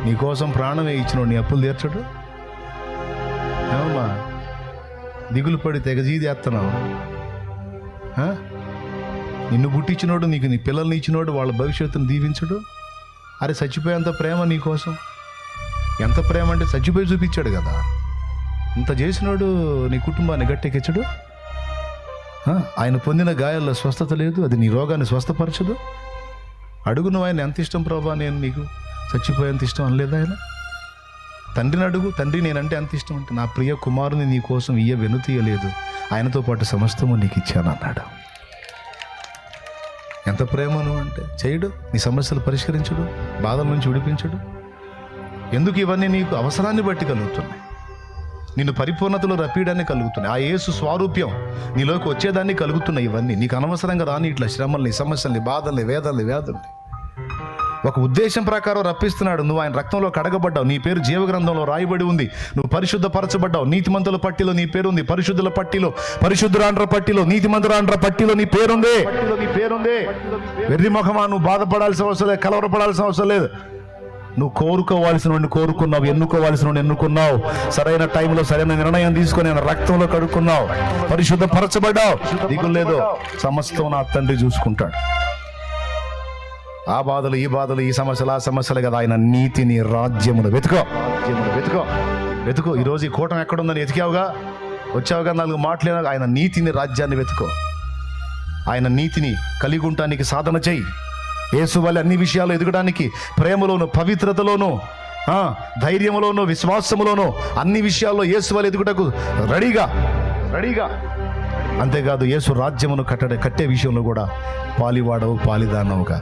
నీకోసం ప్రాణమే ఇచ్చినోడు నీ అప్పులు తీర్చడు? ఏమమ్మా దిగులు పడి తెగజీదేస్తున్నావు? నిన్ను పుట్టించినోడు, నీకు నీ పిల్లల్ని ఇచ్చినోడు వాళ్ళ భవిష్యత్తును దీవించడు? అరే చచ్చిపోయేంత ప్రేమ నీకోసం. ఎంత ప్రేమ అంటే చచ్చిపోయి చూపించాడు కదా. ఇంత చేసినోడు నీ కుటుంబాన్ని గట్టెక్కించడు? ఆయన పొందిన గాయాల్లో స్వస్థత లేదు, అది నీ రోగాన్ని స్వస్థపరచదు? అడుగు నువ్వు ఆయన ఎంత ఇష్టం ప్రభా, నేను నీకు చచ్చిపోయేంత ఇష్టం అనలేదు ఆయన? తండ్రిని అడుగు, తండ్రి నేనంటే ఎంత ఇష్టం అంటే, నా ప్రియ కుమారుని నీ కోసం వెనుతీయలేదు, ఆయనతో పాటు సమస్తము నీకు ఇచ్చాను అన్నాడు. ఎంత ప్రేమ నువ్వు అంటే. చేయడు, నీ సమస్యలు పరిష్కరించడు, బాధల నుంచి విడిపించడు. ఎందుకు ఇవన్నీ నీకు అవసరాన్ని బట్టి కలుగుతున్నాయి, నిన్ను పరిపూర్ణతలో రప్పియడాన్ని కలుగుతున్నాయి. ఆ యేసు స్వారూప్యం నీలోకి వచ్చేదాన్ని కలుగుతున్నాయి. ఇవన్నీ నీకు అనవసరంగా రాని ఇట్లా శ్రమల్ని, సమస్యల్ని, బాధల్ని, వేదల్ని, వ్యాధుల్ని ఒక ఉద్దేశం ప్రకారం రప్పిస్తున్నాడు. నువ్వు ఆయన రక్తంలో కడగబడ్డావు, నీ పేరు జీవగ్రంథంలో రాయబడి ఉంది, నువ్వు పరిశుద్ధపరచబడ్డావు. నీతిమంతుల పట్టిలో నీ పేరు ఉంది, పరిశుద్ధుల పట్టిలో, పరిశుద్ధురాండ్ర పట్టిలో, నీతిమంతురాండ్ర పట్టిలో నీ పేరుంది. వెర్రి ముఖమా, నువ్వు బాధపడాల్సిన అవసరం లేదు, కలవరపడాల్సిన అవసరం లేదు. నువ్వు కోరుకోవాల్సిన వాడిని కోరుకున్నావు, ఎన్నుకోవాల్సిన వాడిని ఎన్నుకున్నావు, సరైన టైంలో సరైన నిర్ణయం తీసుకొని ఆయన రక్తంలో కడుక్కున్నావు, పరిశుద్ధపరచబడ్డావు. దిగులు లేదు, సమస్తం నా తండ్రి చూసుకుంటాడు. ఆ బాధలు, ఈ బాధలు, ఈ సమస్యలు, ఆ సమస్యలు కదా. ఆయన నీతిని, రాజ్యమును వెతుకో, వెతుకో, వెతుకో. ఈరోజు ఈ కూటం ఎక్కడుందని వెతికావుగా, వచ్చావుగా, 4 మాటలేనా? ఆయన నీతిని, రాజ్యాన్ని వెతుకో. ఆయన నీతిని కలిగి ఉండటానికి సాధన చెయ్యి. యేసు వల్ల అన్ని విషయాలు ఎదగడానికి, ప్రేమలోను, పవిత్రతలోను, ధైర్యములోను, విశ్వాసములోను, అన్ని విషయాల్లో యేసు వల్ల ఎదుగుటకు రెడీగా. అంతేకాదు యేసు రాజ్యమును కట్టే విషయంలో కూడా పాలివాడవు, పాలిదానవుగా.